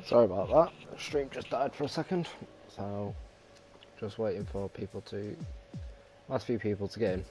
Sorry about that. The stream just died for a second, so just waiting for people to, last few people to get in.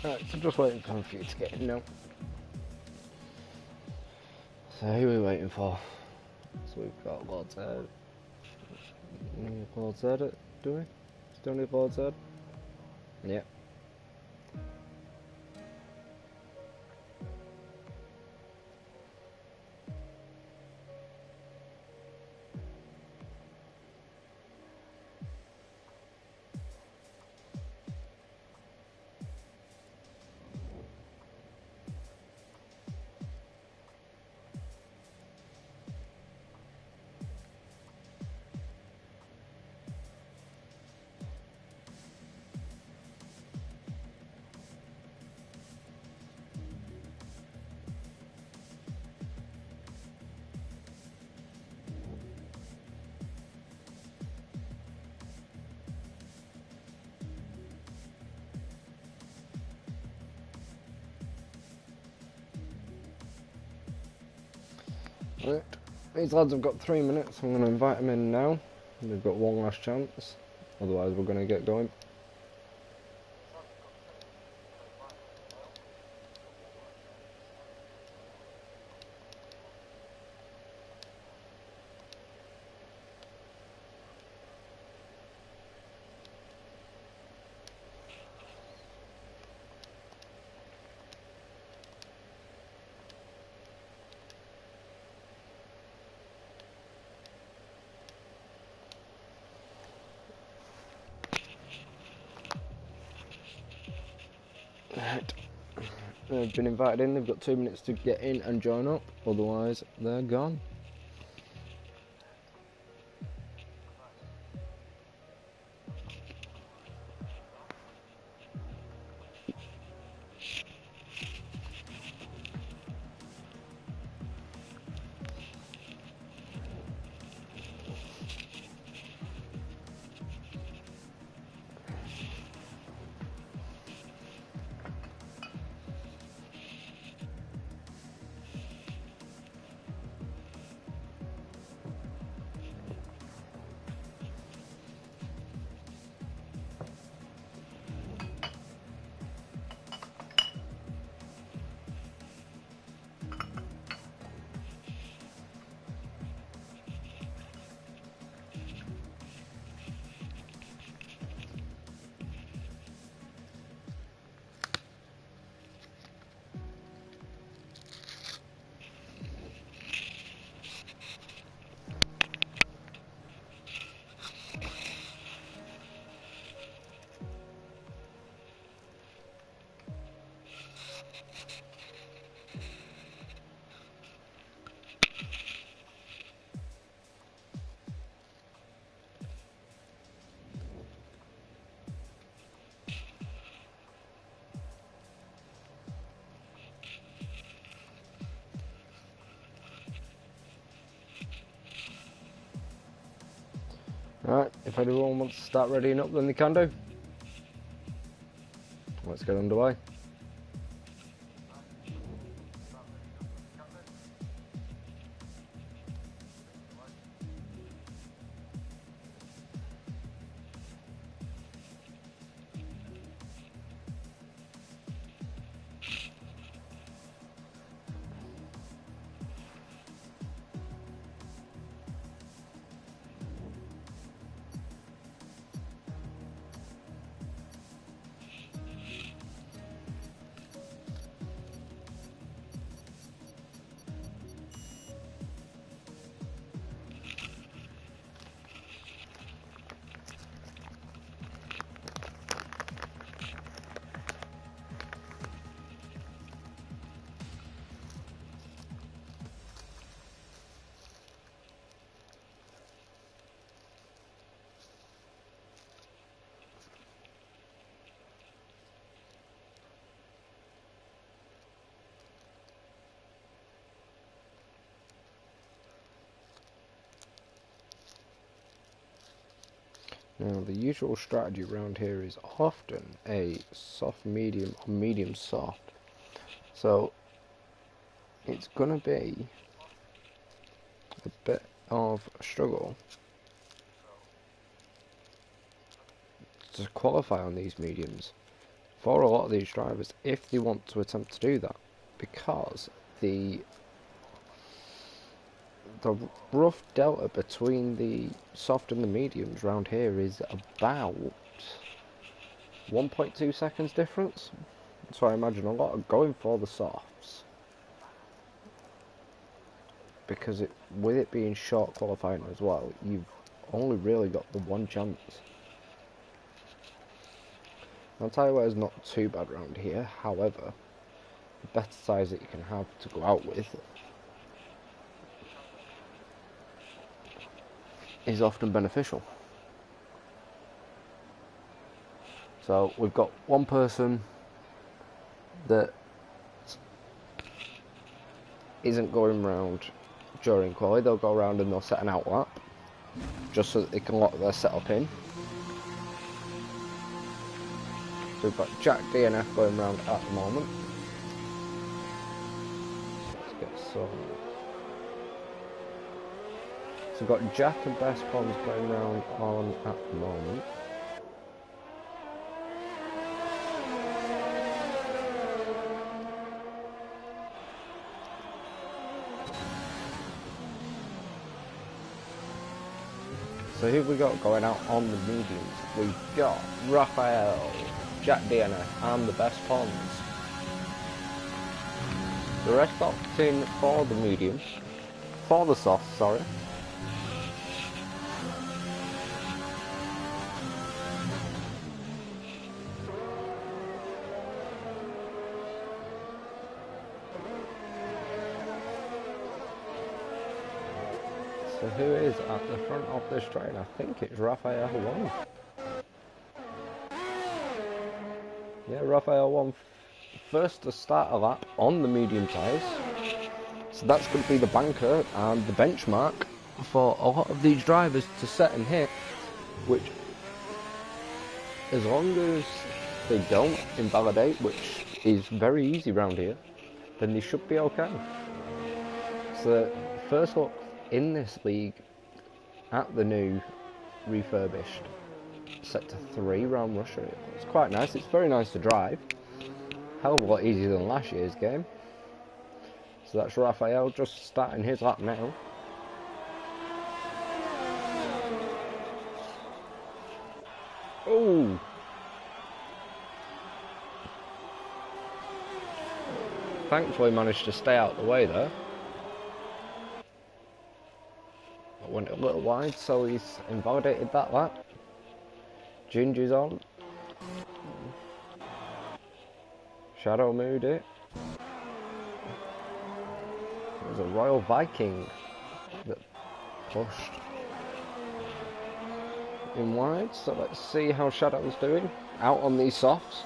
Right, so just waiting for a few to get in now. So who are we waiting for? So we've got Lord Zed. Lord Zed, do we? Still need Lord Zed? Yeah. Right. These lads have got 3 minutes. I'm going to invite them in now. They've got one last chance. Otherwise we're going to get going. Right. They've been invited in. They've got 2 minutes to get in and join up. Otherwise they're gone. Alright, if anyone wants to start readying up, then they can do. Let's get underway. Now, the usual strategy around here is often a soft medium or medium soft. So, it's going to be a bit of a struggle to qualify on these mediums for a lot of these drivers if they want to attempt to do that, because the rough delta between the soft and the mediums round here is about 1.2 seconds difference. So I imagine a lot are going for the softs, because with it being short qualifying as well, you've only really got the one chance. I'll tell you what is not too bad around here. However, the better size that you can have to go out with is often beneficial. So we've got one person that isn't going round during quali. They'll go around and they'll set an out lap just so that they can lock their setup in. So we've got Jack DNF going round at the moment. Let's get some. So we've got Jack and Best Ponds going round on at the moment. So who have we got going out on the mediums? We've got Raphael, Jack DNF and the Best Ponds. The rest opting for the mediums, for the soft, sorry. So who is at the front of this train? I think it's Raphael 1. Yeah, Raphael 1 first to start a lap on the medium tyres. So that's going to be the banker and the benchmark for a lot of these drivers to set and hit, which, as long as they don't invalidate, which is very easy around here, then they should be okay. So first look in this league at the new refurbished Sector 3 around Russia. It's quite nice. It's very nice to drive. Hell of a lot easier than last year's game. So that's Raphael just starting his lap now. Oh! Thankfully managed to stay out of the way there. But went a little wide, so he's invalidated that lap. Ginger's on. Shadow moved it. It was a Royal Viking that pushed in wide, so let's see how Shadow's doing out on these softs.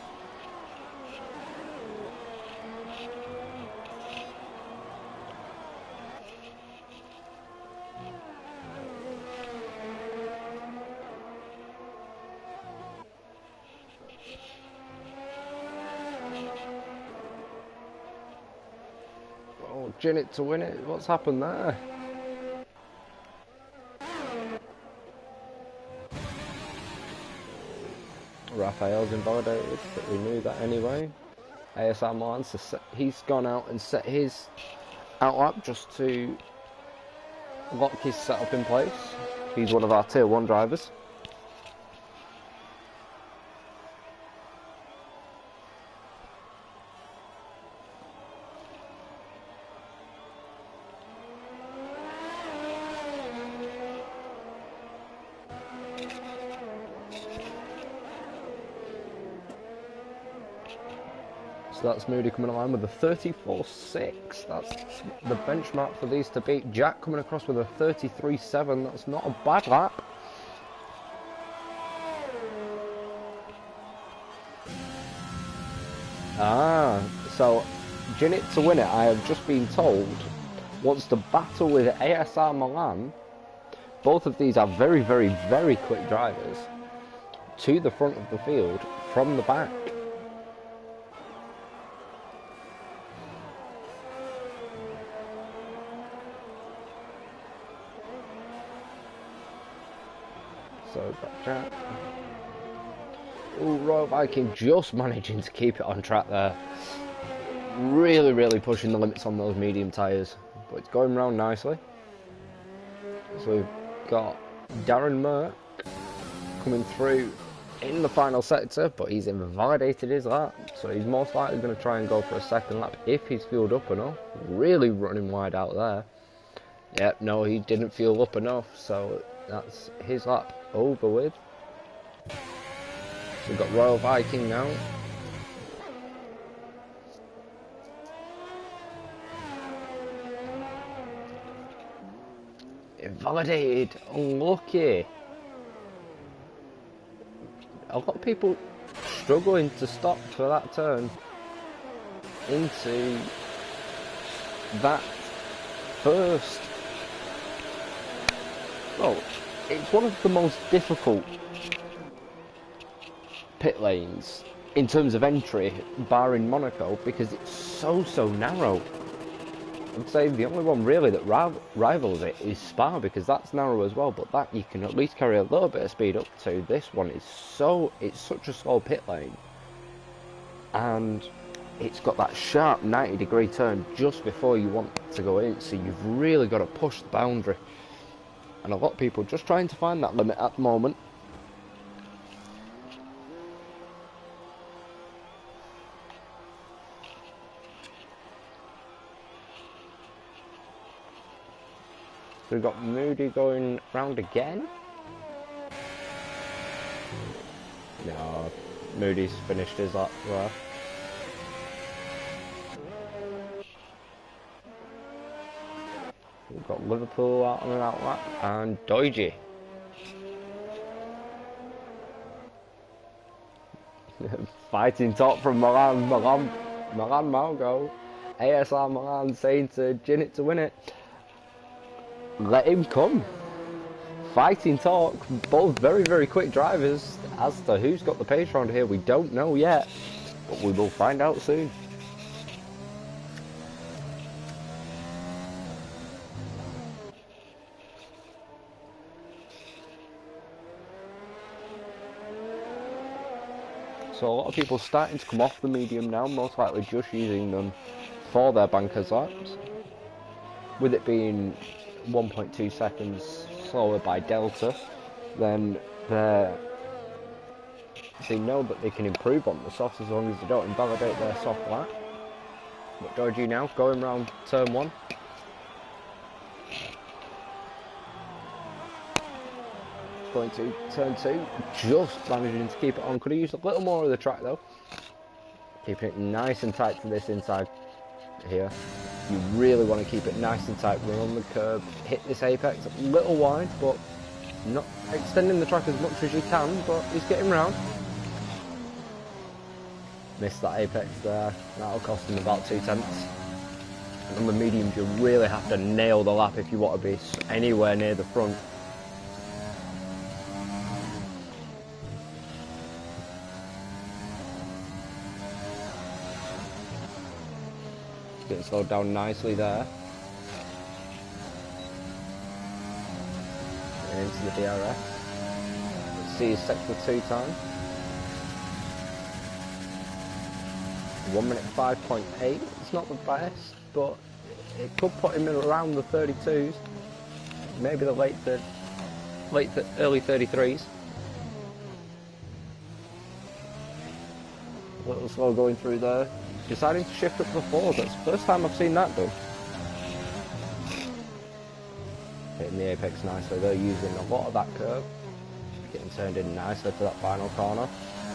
Jinnit to win it. What's happened there? Raphael's invalidated, but we knew that anyway. ASR Milan, so he's gone out and set his outlap just to lock his setup in place. He's one of our tier 1 drivers. So that's Moody coming along with a 34.6. That's the benchmark for these to beat. Jack coming across with a 33.7. That's not a bad lap. So Jinnit to win it, I have just been told, wants to battle with ASR Milan. Both of these are very, very, very quick drivers to the front of the field from the back. So Jack. Ooh, Royal Viking just managing to keep it on track there. Really, really pushing the limits on those medium tyres. But it's going round nicely. So we've got Darren Merck coming through in the final sector, but he's invalidated his lap. So he's most likely going to try and go for a second lap if he's fueled up enough. Really running wide out there. Yep, no, he didn't fuel up enough. So that's his lap over with. So we've got Royal Viking now. Invalidated, unlucky. A lot of people struggling to stop for that turn into that first. Well, it's one of the most difficult pit lanes in terms of entry, barring Monaco, because it's so narrow. I'd say the only one really that rivals it is Spa, because that's narrow as well, but that you can at least carry a little bit of speed up to. This one is it's such a slow pit lane, and it's got that sharp 90-degree turn just before you want to go in, so you've really got to push the boundary. And a lot of people just trying to find that limit at the moment. So we've got Moody going round again. No, Moody's finished his lap there. We've got Liverpool out on an outlap and Doiji. Fighting top from Milan Malgo. ASR Milan saying to Jinnit to win it. Let him come. Fighting talk, both very, very quick drivers. As to who's got the pace round here, we don't know yet, but we will find out soon. So a lot of people starting to come off the medium now, most likely just using them for their bankers laps. With it being 1.2 seconds slower by Delta, then they know that they can improve on the softs as long as they don't invalidate their soft lap. But Doji now going round turn 1. Going to turn 2, just managing to keep it on. Could have used a little more of the track though. Keeping it nice and tight to this inside here. You really want to keep it nice and tight, run on the curb, hit this apex a little wide, but not extending the track as much as you can, but he's getting round. Missed that apex there, that'll cost him about 2/10. And on the mediums you really have to nail the lap if you want to be anywhere near the front. getting slowed down nicely there. And into the DRS. Let's see his sector 2 time. 1 minute 5.8. It's not the best, but it could put him in around the 32s. Maybe the early 33s. A little slow going through there. Deciding to shift up to the 4s. That's the first time I've seen that done. Hitting the apex nicely. They're using a lot of that curve. Getting turned in nicely for that final corner.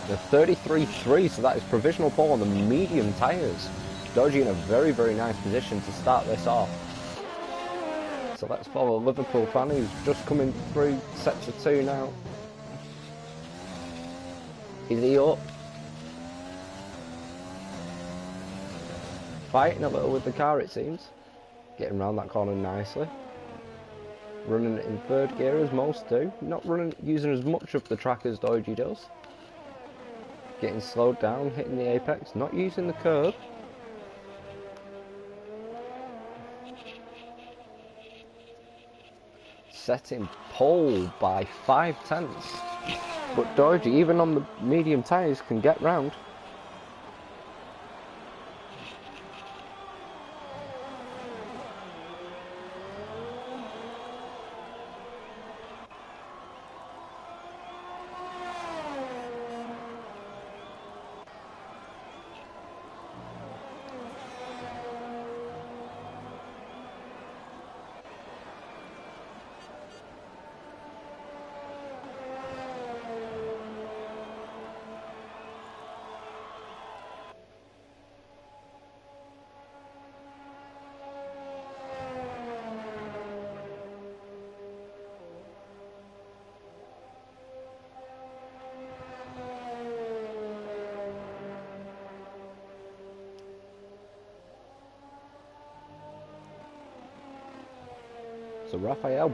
The 33.3, so that is provisional pole on the medium tyres. Dodgy in a very, very nice position to start this off. So let's follow a Liverpool fan who's just coming through sector 2 now. Is he up? Fighting a little with the car, it seems. Getting around that corner nicely. Running it in 3rd gear as most do. Not using as much of the track as Dodgy does. Getting slowed down, hitting the apex, not using the curb. Setting pole by 5/10. But Dodgy, even on the medium tyres, can get round. So Raphael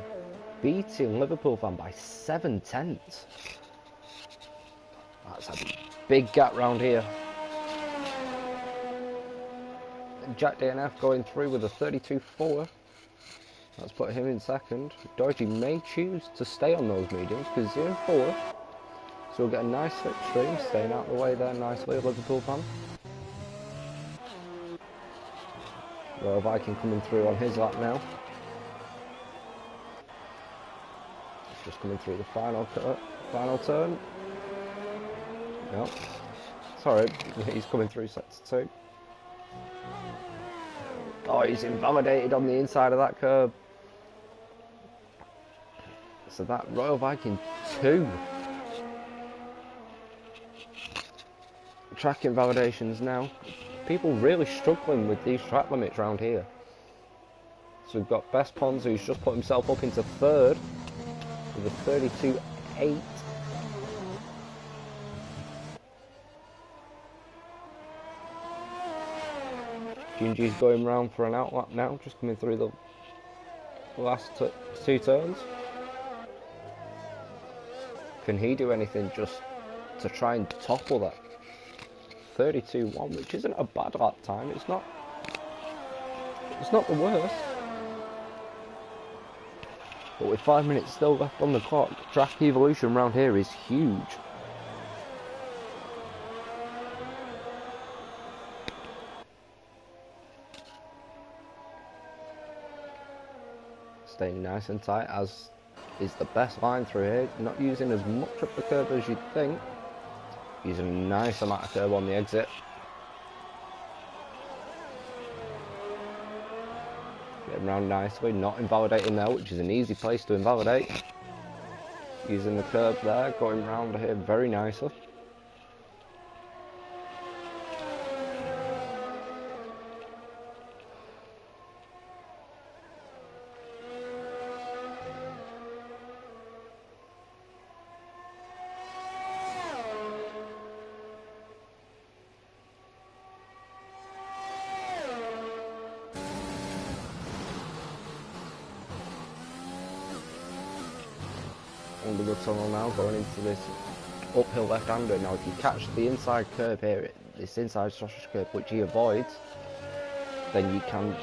beating Liverpool fan by 7/10. That's a big gap round here. And Jack DNF going through with a 32.4. That's put him in 2nd. Dodgy may choose to stay on those mediums because he's in 4th. So we'll get a nice slipstream, staying out of the way there nicely, Liverpool fan. Royal Viking coming through on his lap now. Just coming through the final turn. Yep. Sorry, he's coming through sector 2. Oh, he's invalidated on the inside of that curb. So that Royal Viking 2. Track invalidations now. People really struggling with these track limits around here. So we've got Best Pons, who's just put himself up into 3rd. With a 32.8. Gingy's going round for an outlap now, just coming through the last 2 turns. Can he do anything just to try and topple that 32.1, which isn't a bad lap time. It's not the worst. But with 5 minutes still left on the clock, track evolution around here is huge. Staying nice and tight, as is the best line through here. Not using as much of the curb as you'd think. Using a nice amount of curb on the exit. Getting around nicely, not invalidating there, which is an easy place to invalidate. Using the curb there, going round here very nicely. Under the tunnel now, going into this uphill left-hander. Now if you catch the inside curve here, this inside sausage curve, which he avoids, then you can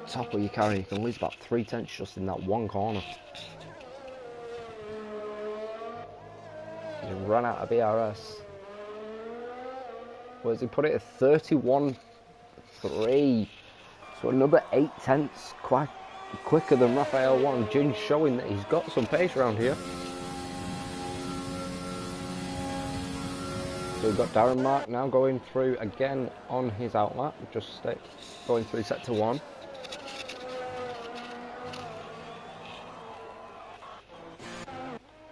topple your car and you can lose about 3/10 just in that one corner. You run out of ERS. Where does he put it? 31.3. So another 8/10, quite quicker than Raphael 1. Ginge showing that he's got some pace around here. So we've got Darren Mark now going through again on his outlap, just going through sector 1.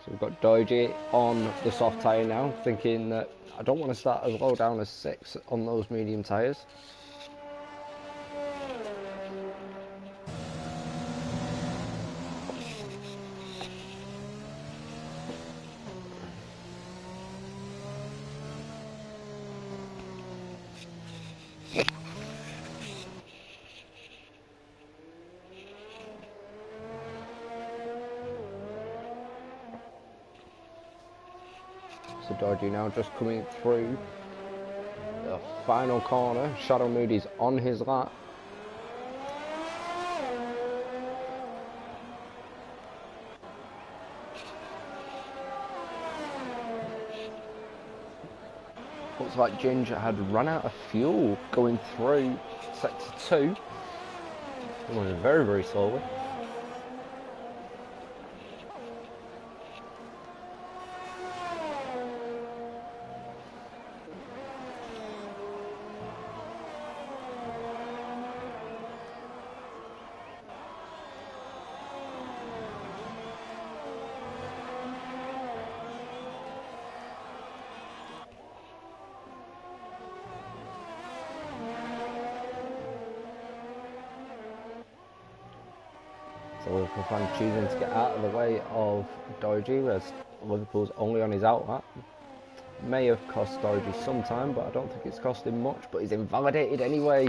So we've got Doji on the soft tyre now, thinking that I don't want to start as low down as 6 on those medium tyres. So Dodgy now just coming through the final corner. Shadow Moody's on his lap. Looks like Ginger had run out of fuel going through sector 2. Going very, very slowly. So Liverpool fan choosing to get out of the way of Doji, as Liverpool's only on his outlap. May have cost Doji some time, but I don't think it's cost him much. But he's invalidated anyway,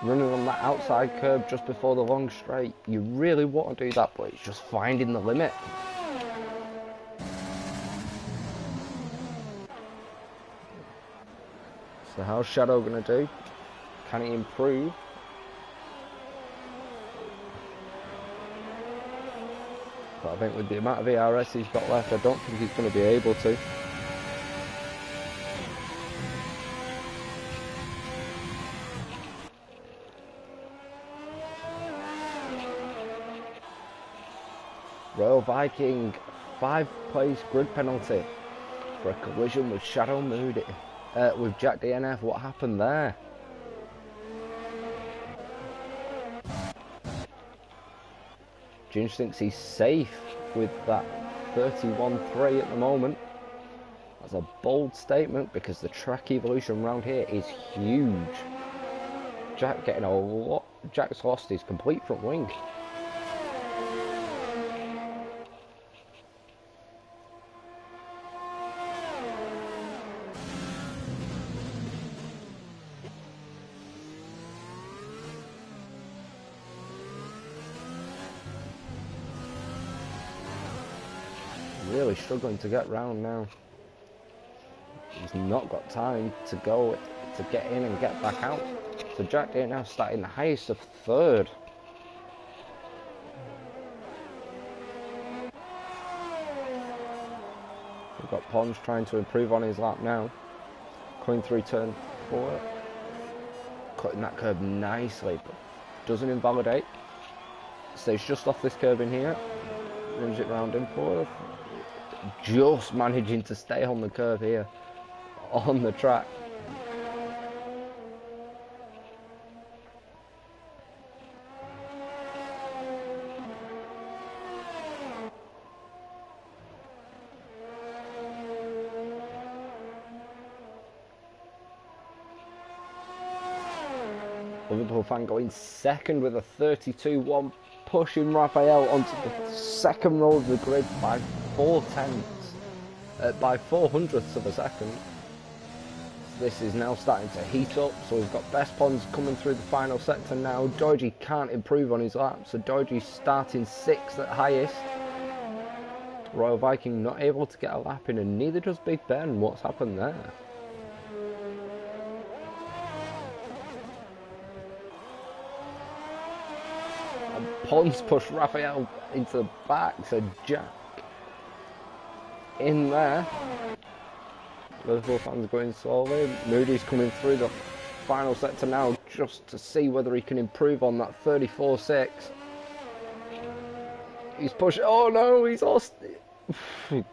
running on that outside curb just before the long straight. You really want to do that, but it's just finding the limit. So how's Shadow going to do? Can he improve? But I think with the amount of ERS he's got left, I don't think he's going to be able to. Royal Viking, 5-place grid penalty for a collision with Shadow Moody, with Jack DNF. What happened there? Ginge thinks he's safe with that 31.3 at the moment. That's a bold statement because the track evolution around here is huge. Jack getting a lot. Jack's lost his complete front wing. Really struggling to get round now. He's not got time to go to get in and get back out. So Jack Day now starting the highest of 3rd. We've got Pons trying to improve on his lap now. Coming through turn 4. Cutting that curb nicely, but doesn't invalidate. Stays just off this curb in here. Runs it round in 4th. Just managing to stay on the curve here on the track. Liverpool fan going 2nd with a 32.1, pushing Raphael onto the 2nd row of the grid by 4/10, by 400ths of a second. This is now starting to heat up, so we've got Best Pons coming through the final sector now. Doji can't improve on his lap, so Doji's starting 6th at highest. Royal Viking not able to get a lap in, and neither does Big Ben. What's happened there? Pons push Raphael into the back, so Jack in there. Liverpool fans going slowly. Moody's coming through the final sector now just to see whether he can improve on that 34.6. He's pushing. Oh no, he's lost.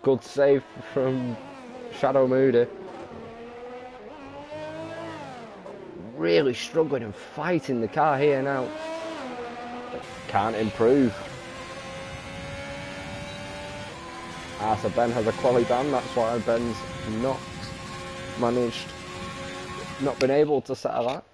Good save from Shadow Moody. Really struggling and fighting the car here now. Can't improve. So Ben has a quali ban, that's why Ben's not been able to settle that.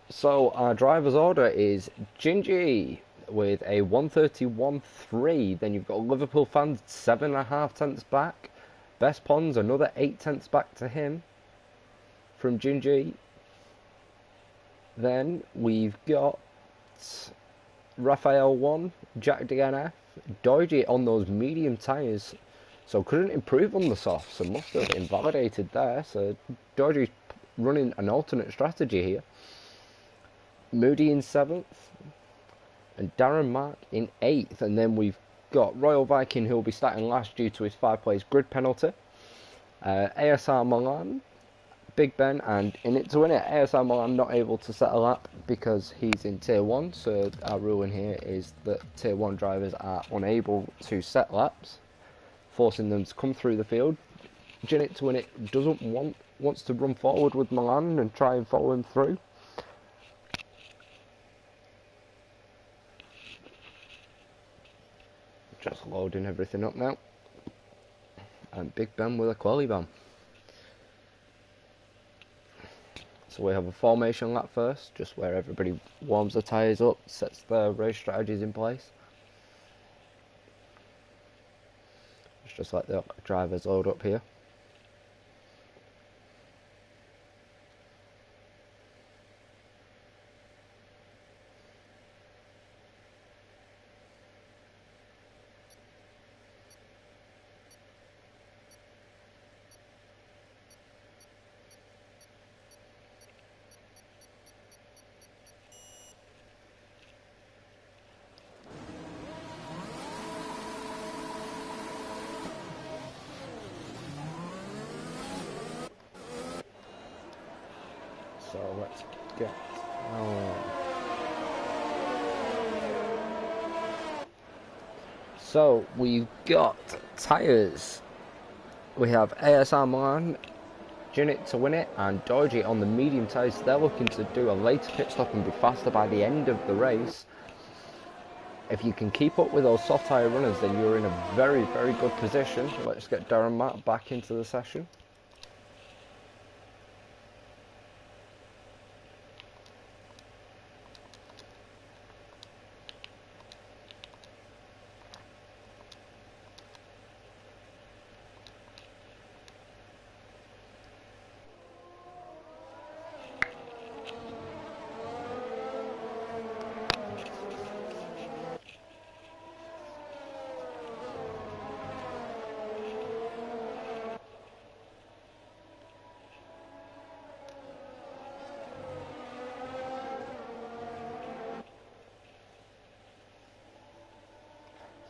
So our driver's order is Gingy with a 131.3. Then you've got Liverpool fans 7.5 tenths back. Best Pons another 8 tenths back to him from Gingy. Then we've got Raphael 1, Jack DNF, Doige on those medium tyres, so couldn't improve on the softs and must have invalidated there. So Doige's running an alternate strategy here. Moody in 7th and Darren Mark in 8th, and then we've got Royal Viking who will be starting last due to his 5-place grid penalty. ASR Milan, Big Ben and In It to Win It. ASR Milan not able to set a lap because he's in Tier 1, so our ruling here is that Tier 1 drivers are unable to set laps, forcing them to come through the field. In It to Win It wants to run forward with Milan and try and follow him through. Just loading everything up now. And Big Ben with a quali ban. So we have a formation lap first, just where everybody warms the tyres up, sets their race strategies in place. It's just like the drivers load up here. So let's get on. So we've got tyres. We have ASR Milan, In It to Win It, and Doige on the medium tyres. They're looking to do a later pit stop and be faster by the end of the race. If you can keep up with those soft tyre runners, then you're in a very, very good position. Let's get Darren Matt back into the session.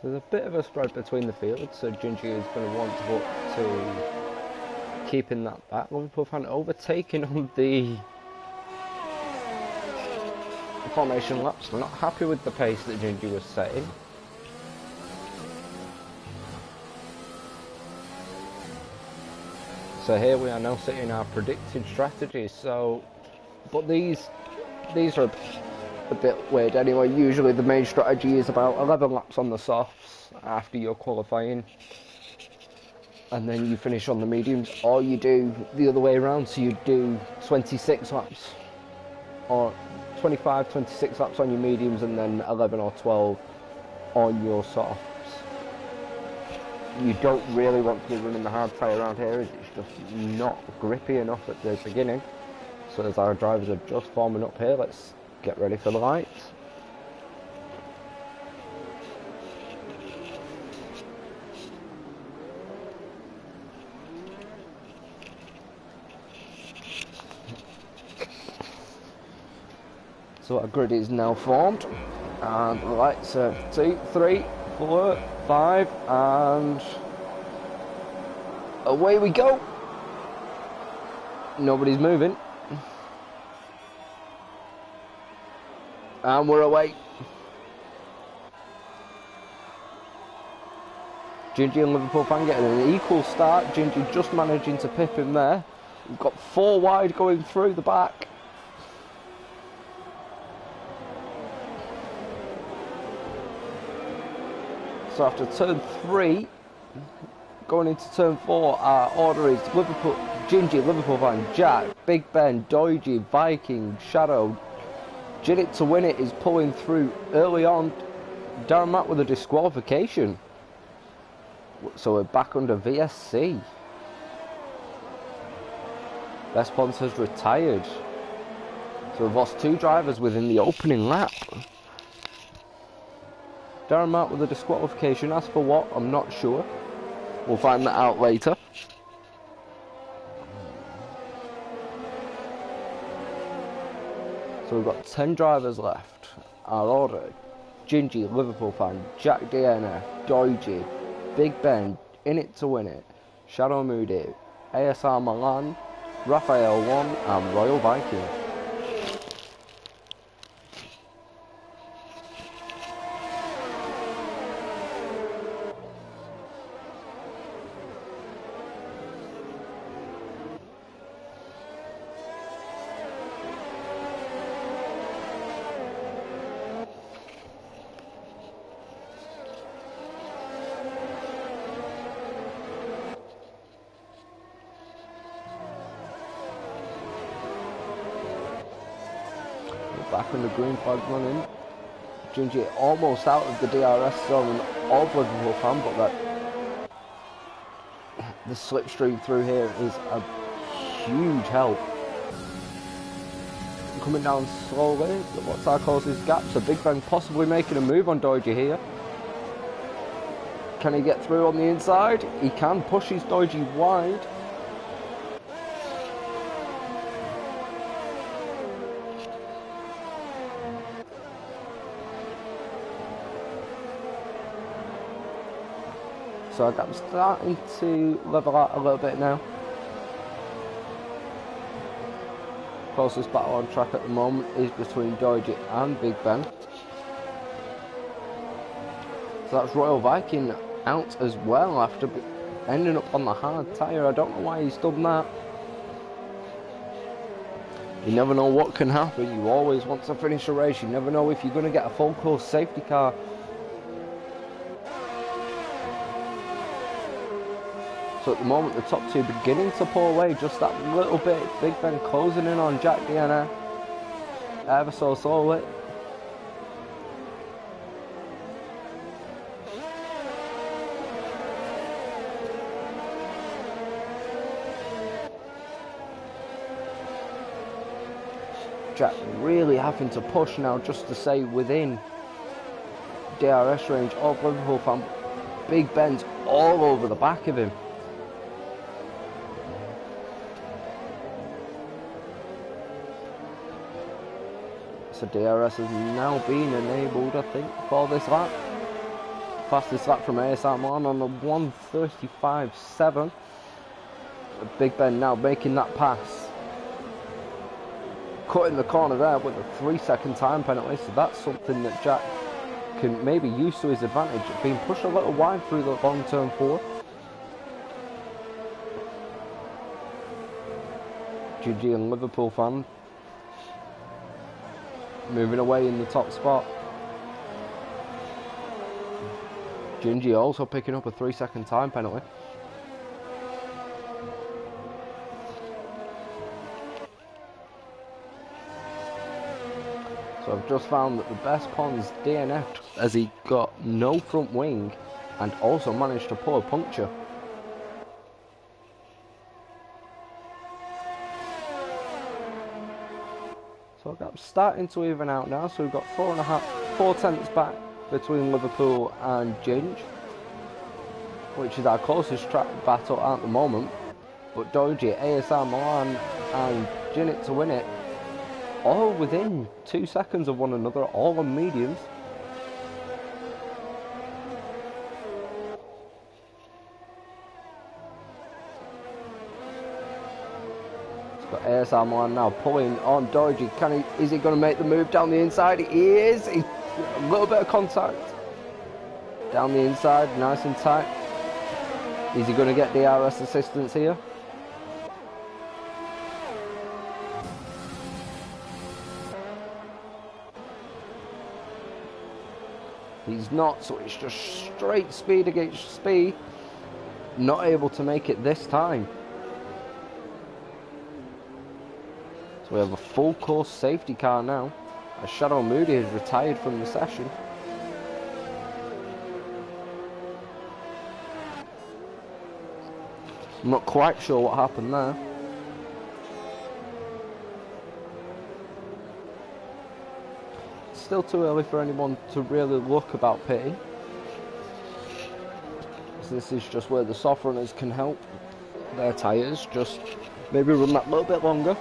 So there's a bit of a spread between the fields, so Gingy is going to want to look to keeping that back. Liverpool fan overtaking on the formation laps. We're not happy with the pace that Gingy was setting. So here we are now setting our predicted strategies. So, but these are a bit weird anyway. Usually the main strategy is about 11 laps on the softs after your qualifying, and then you finish on the mediums, or you do the other way around, so you do 26 laps or 25, 26 laps on your mediums and then 11 or 12 on your softs. You don't really want to be running the hard tyre around here, it's just not grippy enough at the beginning. So as our drivers are just forming up here, let's get ready for the lights. So our grid is now formed. And the lights are 2, 3, 4, 5, and away we go. Nobody's moving. And we're away. Gingy and Liverpool fan getting an equal start. Gingy just managing to pip him there. We've got 4 wide going through the back. So after turn 3, going into turn 4, our order is Liverpool, Gingy, Liverpool fan, Jack, Big Ben, Doiji, Viking, Shadow. Jinnit to win it is pulling through early on. Darren Matt with a disqualification. So we're back under VSC. Best Pons has retired. So we've lost 2 drivers within the opening lap. Darren Matt with a disqualification. As for what, I'm not sure. We'll find that out later. So we've got 10 drivers left. Our order: Gingy, Liverpool fan, Jack DNF, Doiji, Big Ben, In It to Win It, Shadow Moody, ASR Milan, Raphael 1 and Royal Viking. Back on the green flag running. Gingy almost out of the DRS zone of Liverpool fan, but that the slipstream through here is a huge help. Coming down slowly. What's our closest gap? So Big Ben possibly making a move on Doiji here. Can he get through on the inside? He can. Pushes Doiji wide. So I'm starting to level out a little bit now. Closest battle on track at the moment is between Doiji and Big Ben. So that's Royal Viking out as well after ending up on the hard tyre. I don't know why he's done that. You never know what can happen. You always want to finish a race. You never know if you're going to get a full course safety car. So at the moment, the top 2 beginning to pull away just that little bit. Big Ben closing in on Jack DNF ever so slowly. Jack really having to push now just to stay within DRS range of Liverpool fan. Big Ben's all over the back of him. So DRS has now been enabled, I think, for this lap. Fastest lap from ASR Milan on the 1:35.7. Big Ben now making that pass. Cutting the corner there with a 3-second time penalty. So that's something that Jack can maybe use to his advantage. Being pushed a little wide through the long turn 4. GG and Liverpool fan moving away in the top spot. Gingy also picking up a 3-second time penalty. So I've just found that the best Pons DNF'd as he got no front wing and also managed to pull a puncture. So that's starting to even out now. So we've got 4 tenths back between Liverpool and Ginge, which is our closest track battle at the moment. But Doji, ASR Milan and Ginit to win it, all within 2 seconds of one another, all on mediums. Got ASR Milan now pulling on Doji. Is he going to make the move down the inside? He is. A little bit of contact down the inside, nice and tight. Is he going to get DRS assistance here? He's not, so it's just straight speed against speed. Not able to make it this time. So we have a full course safety car now, as Shadow Moody has retired from the session. I'm not quite sure what happened there. It's still too early for anyone to really look about pitting. So this is just where the soft runners can help their tyres just maybe run that little bit longer.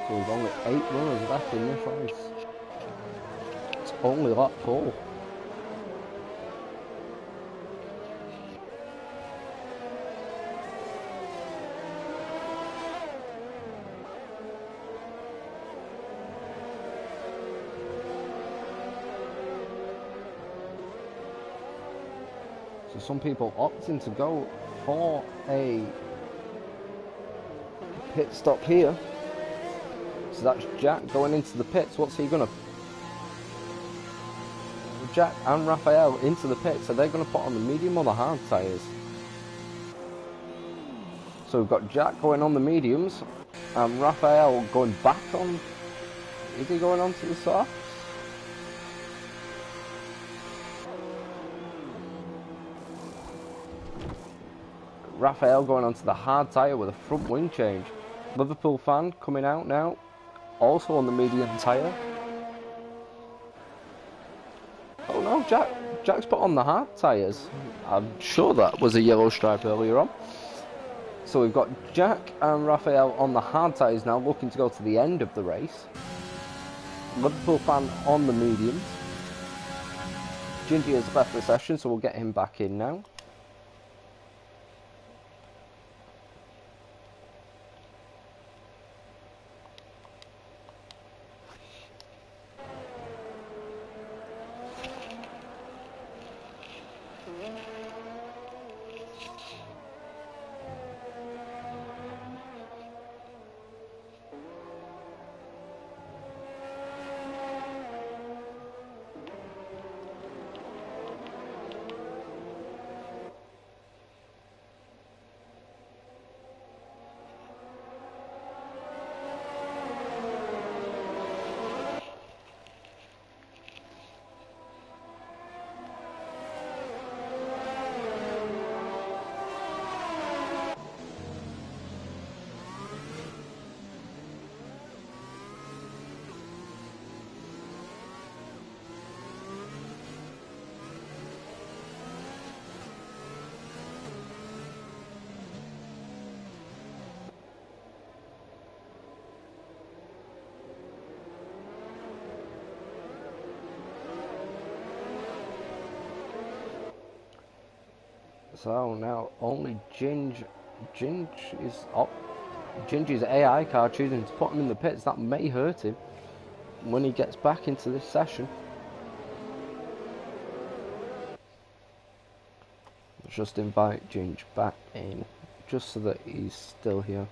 So we've only 8 runners left in this race. It's only lap 4. So some people opting to go for a pit stop here. So that's Jack going into the pits. What's he gonna? Jack and Raphael into the pits. Are they gonna put on the medium or the hard tyres? So we've got Jack going on the mediums, and Raphael going back on. Is he going on to the softs? Raphael going onto the hard tyre with a front wing change. Liverpool fan coming out now. Also on the medium tyre. Oh no, Jack's put on the hard tyres. I'm sure that was a yellow stripe earlier on. So we've got Jack and Raphael on the hard tyres now, looking to go to the end of the race. Liverpool fan on the mediums. Gingy has left the session, so we'll get him back in now. So now only Gingy's AI car choosing to put him in the pits. That may hurt him when he gets back into this session. Let's just invite Gingy back in, just so that he's still here.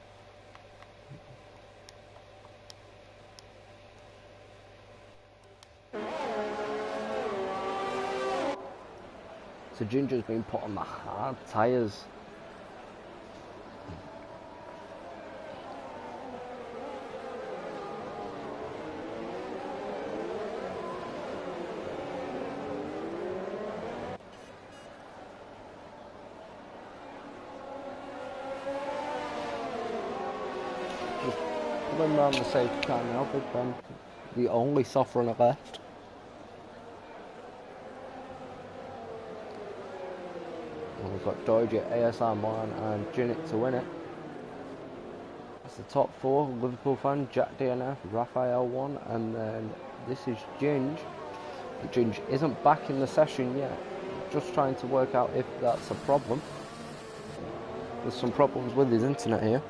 So Ginger's been put on the hard tyres. Just Coming around the safety car now, Big Ben, the only soft runner left. And we've got Dodge, ASR Milan and Ginit to win it. That's the top four. Liverpool fan, Jack DNF, Raphael 1, and then this is Ginge. Ginge isn't back in the session yet. Just trying to work out if that's a problem. There's some problems with his internet here.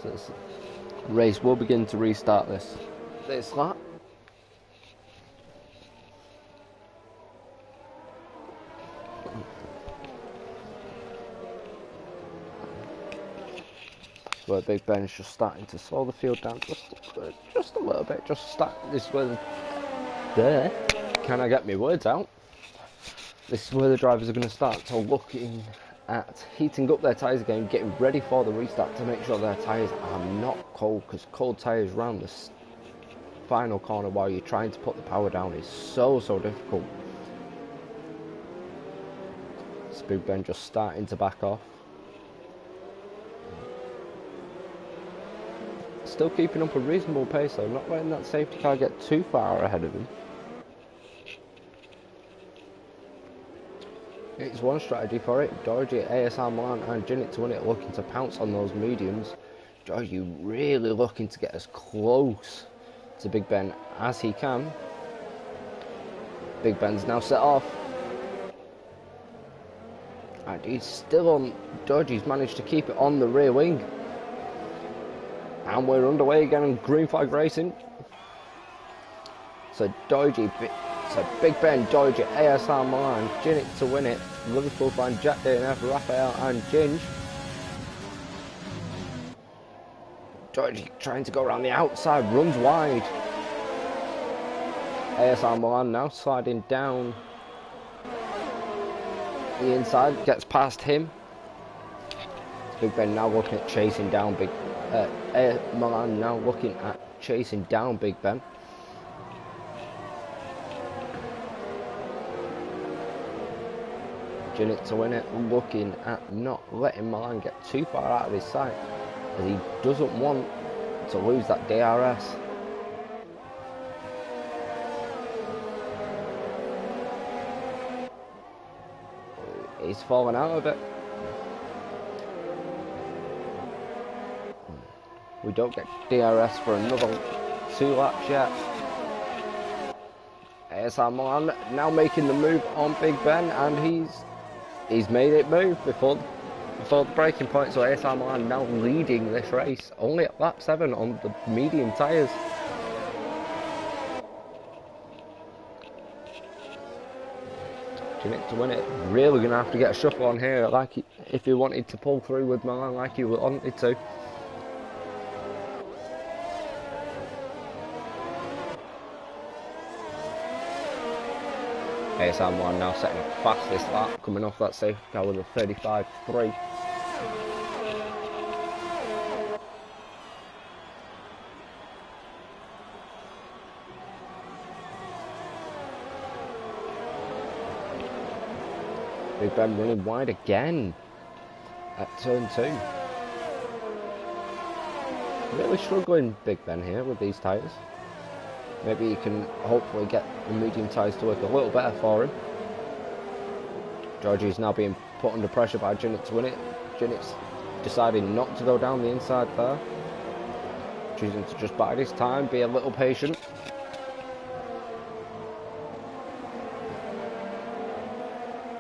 So this race will begin to restart this lap. Where Big Ben's just starting to slow the field down just a little bit. This is where can I get my words out? This is where the drivers are going to start to looking at heating up their tyres again, getting ready for the restart to make sure their tyres are not cold, because cold tyres round this final corner while you're trying to put the power down is so difficult. It's Big Ben just starting to back off. Still keeping up a reasonable pace though, not letting that safety car get too far ahead of him. It's one strategy for it. Georgie, ASR Milan and Ginit to win it, looking to pounce on those mediums. Georgie really looking to get as close to Big Ben as he can. Big Ben's now set off. And he's still on. Georgie's managed to keep it on the rear wing. And we're underway again in green flag racing. So Big Ben, Georgie, ASR Milan, Ginit to win it. Liverpool fan Jack DNF, Raphael and Ginge. Georgie trying to go around the outside, runs wide. ASR Milan now sliding down the inside, gets past him. Big Ben now looking at chasing down Milan now looking at chasing down Big Ben. Ginit to win it, looking at not letting Milan get too far out of his sight, as he doesn't want to lose that DRS. He's fallen out of it. We don't get DRS for another 2 laps yet. ASR Milan now making the move on Big Ben, and he's made it move before the braking point. So ASR Milan now leading this race, only at lap 7 on the medium tyres. Ginit to win it, really going to have to get a shuffle on here, like if he wanted to pull through with Milan like he wanted to. ASR Milan now setting a fastest lap, coming off that safety car with a 35.3. Big Ben running wide again at turn 2. Really struggling Big Ben here with these tyres. Maybe he can hopefully get the medium tyres to work a little better for him. Georgie's now being put under pressure by Ginit to win it. Ginit's deciding not to go down the inside there. Choosing to just bide his time, be a little patient.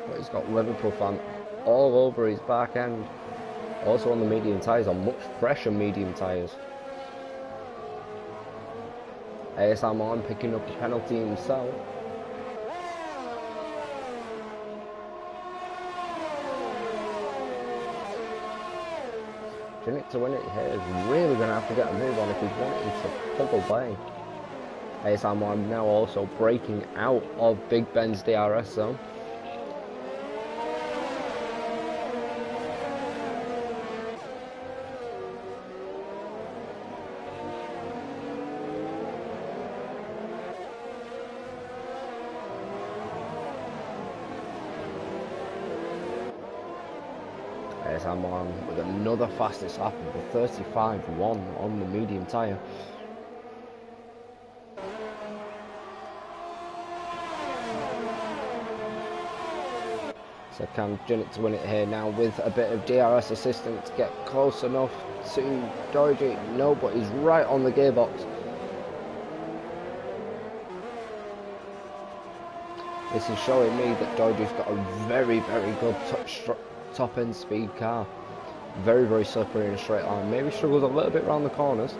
But he's got Liverpool fan all over his back end. Also on the medium tyres, on much fresher medium tyres. ASR Milan picking up a penalty himself. Ginit to win it here is really going to have to get a move on if he's wanting to pull away. ASR Milan now also breaking out of Big Ben's DRS zone. time on with another fastest lap of a 35.1 on the medium tyre. So can Jinnit to win it here now with a bit of DRS assistance, get close enough to Doji. No, but he's right on the gearbox. This is showing me that Doji's got a very, very good top end speed car. Very, very slippery in a straight line. Maybe struggles a little bit around the corners.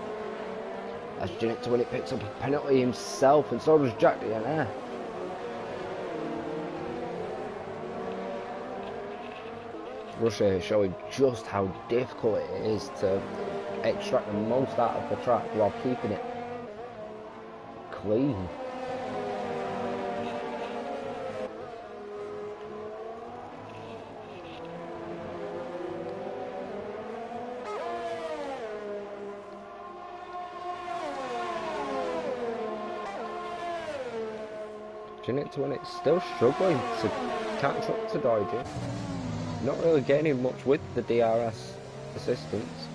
As Jinnit to win it picks up a penalty himself, and so does Jack DNF. Russia is showing just how difficult it is to extract the most out of the track while keeping it clean. Jinnit to win it, still struggling to catch up to Doji. Not really gaining much with the DRS assistance.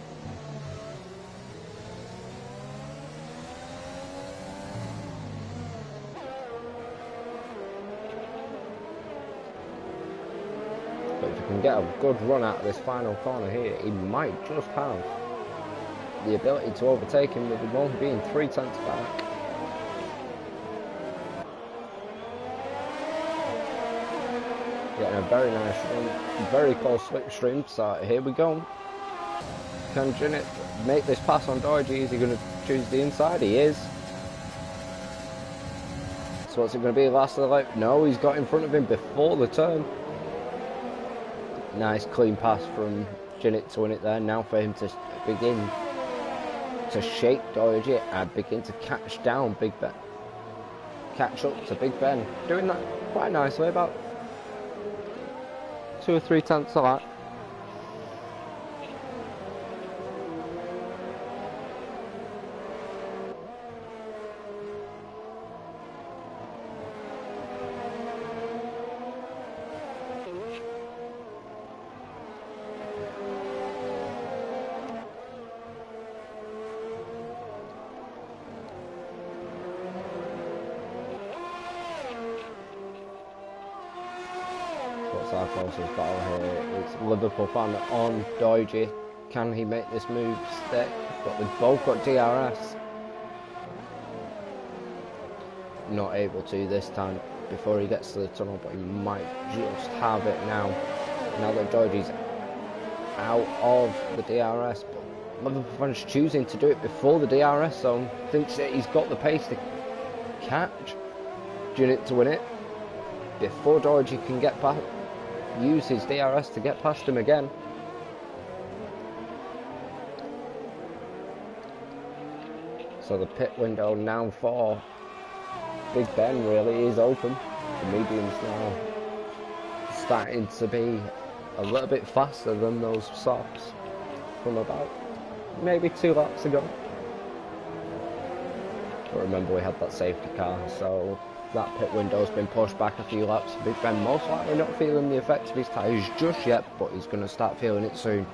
But if he can get a good run out of this final corner here, he might just have the ability to overtake him with him only being 3 tenths back. Getting a very nice run, very close slipstream, so here we go. Can Jinnit make this pass on Doji? Is he going to choose the inside? He is. So what's it going to be, last of the lap? No, he's got in front of him before the turn. Nice clean pass from Jinnit to win it there. Now for him to begin to shake Doji and begin to catch down Big Ben. Catch up to Big Ben. Doing that quite nicely, about 2 or 3 tenths of that. Our closest battle here. It's Liverpool fan on Doji. Can he make this move stick? But they've both got DRS. Not able to this time before he gets to the tunnel, but he might just have it now. Now that Doji's out of the DRS, but Liverpool fan's choosing to do it before the DRS zone. Thinks that he's got the pace to catch Jinnit to win it before Doji can get past. Use his DRS to get past him again. So the pit window now for Big Ben really is open. The medium's now starting to be a little bit faster than those softs from about maybe 2 laps ago. But remember, we had that safety car, so that pit window's been pushed back a few laps. Big Ben most likely not feeling the effects of his tyres just yet, but he's going to start feeling it soon.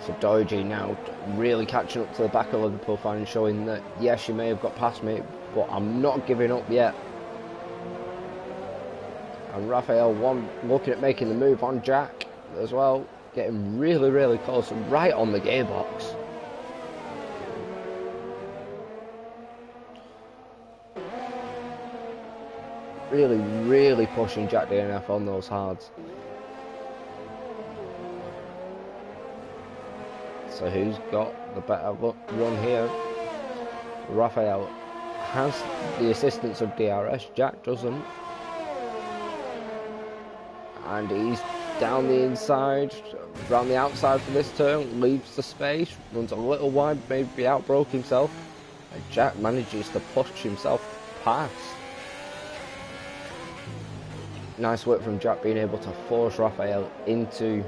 So Doji now really catching up to the back of Liverpool fans, showing that yes, you may have got past me, but I'm not giving up yet. And Raphael looking at making the move on Jack as well, getting really, really close and right on the gearbox. Really, really pushing Jack DNF on those hards. So who's got the better run here? Raphael has the assistance of DRS, Jack doesn't. And he's down the inside, around the outside for this turn, leaves the space, runs a little wide, maybe outbroke himself. And Jack manages to push himself past. Nice work from Jack being able to force Raphael into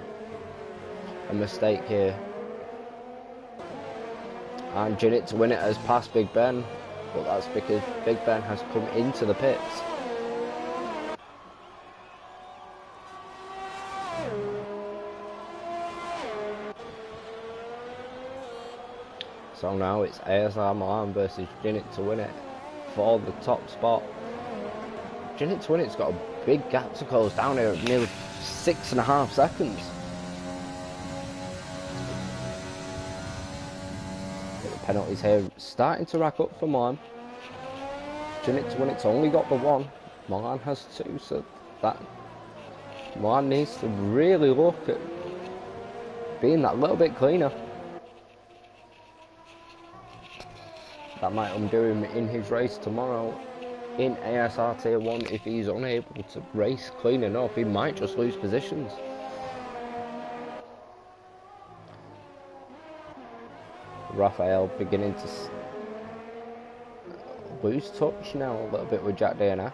a mistake here. And Jinnit to win it has passed Big Ben, but that's because Big Ben has come into the pits. So now it's ASR Milan versus Ginit to win it for the top spot. Ginit to win it's got a big gap to close down here at nearly 6.5 seconds. The penalties here starting to rack up for Milan. Ginit to win it's only got the one. Milan has two, so that Milan needs to really look at being that little bit cleaner. That might undo him in his race tomorrow in ASR Tier 1. If he's unable to race clean enough, he might just lose positions. Raphael beginning to lose touch now a little bit with Jack DNF.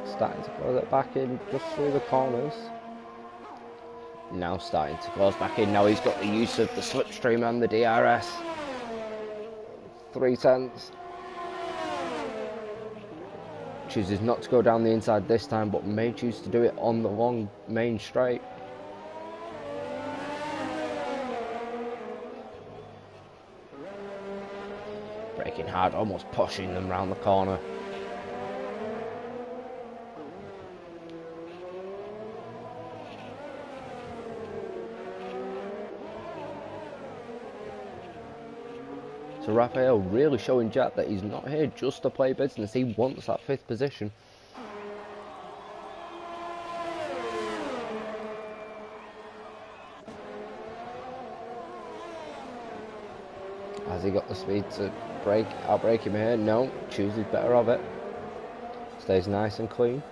Starting to close it back in just through the corners. Now starting to close back in. Now he's got the use of the slipstream and the DRS. 3/10. Chooses not to go down the inside this time, but may choose to do it on the long main straight. Braking hard, almost pushing them round the corner. So Raphael really showing Jack that he's not here just to play business. He wants that 5th position. Has he got the speed to outbrake him here? No, chooses better of it. Stays nice and clean.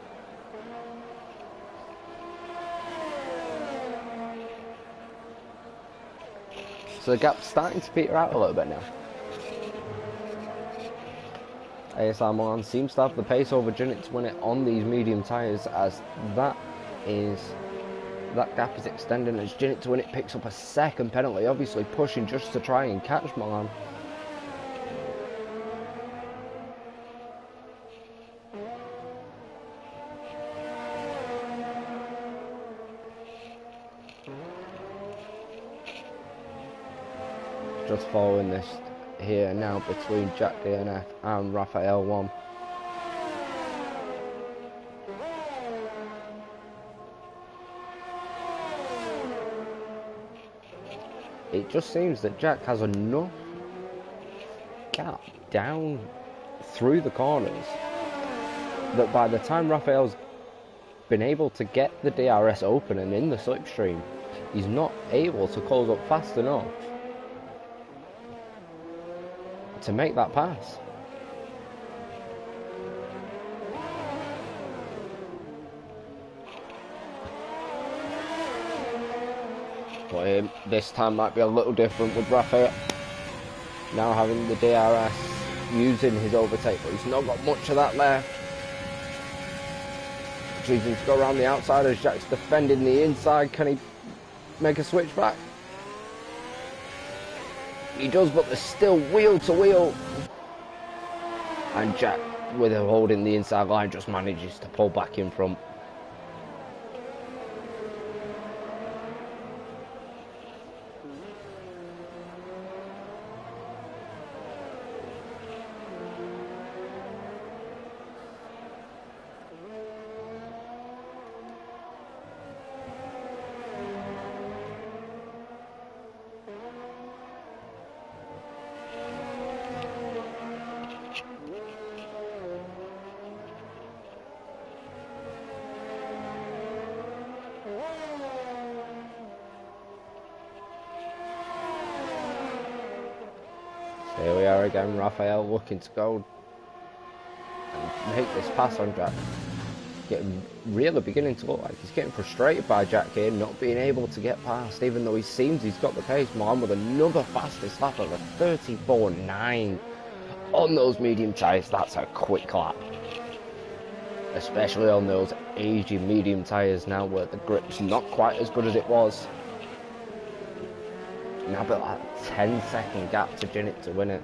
So the gap's starting to peter out a little bit now. ASR Milan seems to have the pace over Ginit to win it on these medium tyres, as that gap is extending as Ginit to win it picks up a 2nd penalty, obviously pushing just to try and catch Milan. Just following this here now between Jack DNF and Raphael 1. It just seems that Jack has enough gap down through the corners that by the time Raphael's been able to get the DRS open and in the slipstream, he's not able to close up fast enough to make that pass. But this time might be a little different with Raphael now having the DRS, using his overtake, but he's not got much of that left. Choosing to go around the outside as Jack's defending the inside. Can he make a switch back? He does, but there's still wheel to wheel. And Jack, with a hold in the inside line, just manages to pull back in front. Here we are again, Raphael looking to go and make this pass on Jack. Really beginning to look like he's getting frustrated by Jack here, not being able to get past, even though he seems he's got the pace. Milan with another fastest lap of a 34.9 on those medium tyres. That's a quick lap, especially on those aging medium tyres now where the grip's not quite as good as it was. Now but like a 10-second gap to Ginit to win it.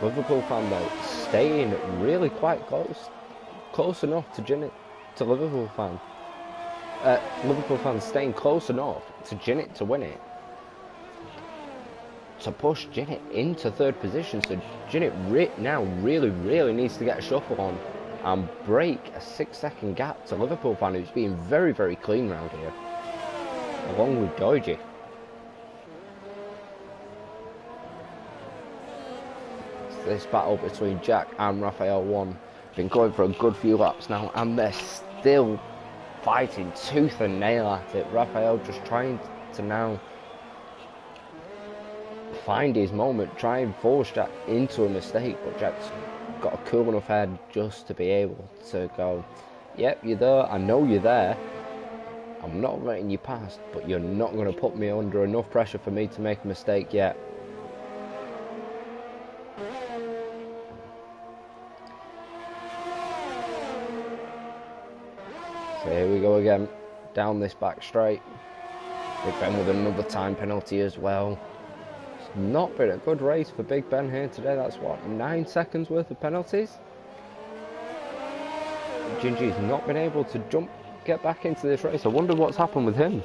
Liverpool fan though staying really quite close enough to Ginit, to Liverpool fan. Liverpool fans staying close enough to Ginit to win it. to push Jinnit into third position. So Jinnit now really needs to get a shuffle on and break a 6-second gap to Liverpool fan, who's being very clean round here, along with Doiji. So this battle between Jack and Raphael 1 been going for a good few laps now, and they're still fighting tooth and nail at it. Raphael just trying to now find his moment, try and force Jack into a mistake, but Jack's got a cool enough head just to be able to go, yep, you're there, I know you're there, I'm not letting you pass, but you're not going to put me under enough pressure for me to make a mistake yet. So here we go again, down this back straight. Big Ben with another time penalty as well. It's not been a good race for Big Ben here today. That's what, 9 seconds worth of penalties? Gingy's not been able to get back into this race. I wonder what's happened with him.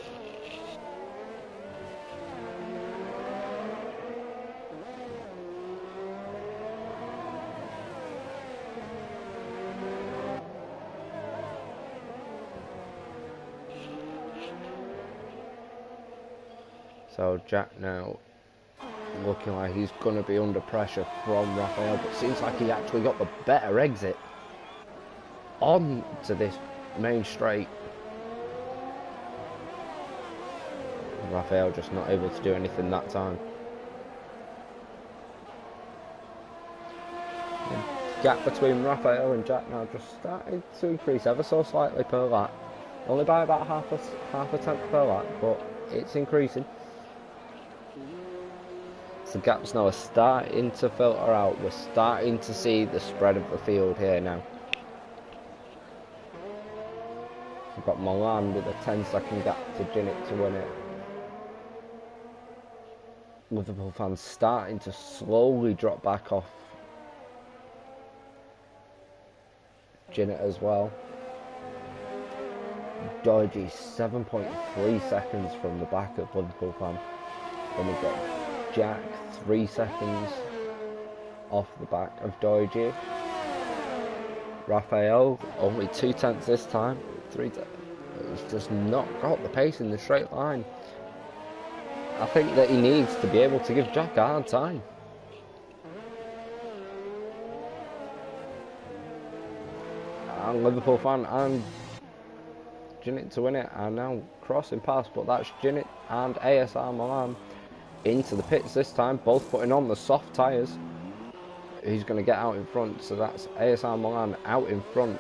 So Jack now looking like he's going to be under pressure from Raphael, but seems like he actually got the better exit on to this main straight. Raphael just not able to do anything that time. The gap between Raphael and Jack now just starting to increase ever so slightly per lap. Only by about half a tenth per lap, but it's increasing. The gaps now are starting to filter out. We're starting to see the spread of the field here now. We've got Milan with a 10-second gap to Ginit to win it. Liverpool fans starting to slowly drop back off Ginit as well. Doiji 7.3 seconds from the back of Liverpool fan. Then we've got Jack 3 seconds off the back of Doiji. Raphael only 2/10 this time. He's just not got the pace in the straight line. I think that he needs to be able to give Jack a hard time. And Liverpool fan and Ginit to win it are now crossing past, but that's Ginit and ASR Milan into the pits this time, both putting on the soft tyres. Who's going to get out in front? So that's ASR Milan out in front.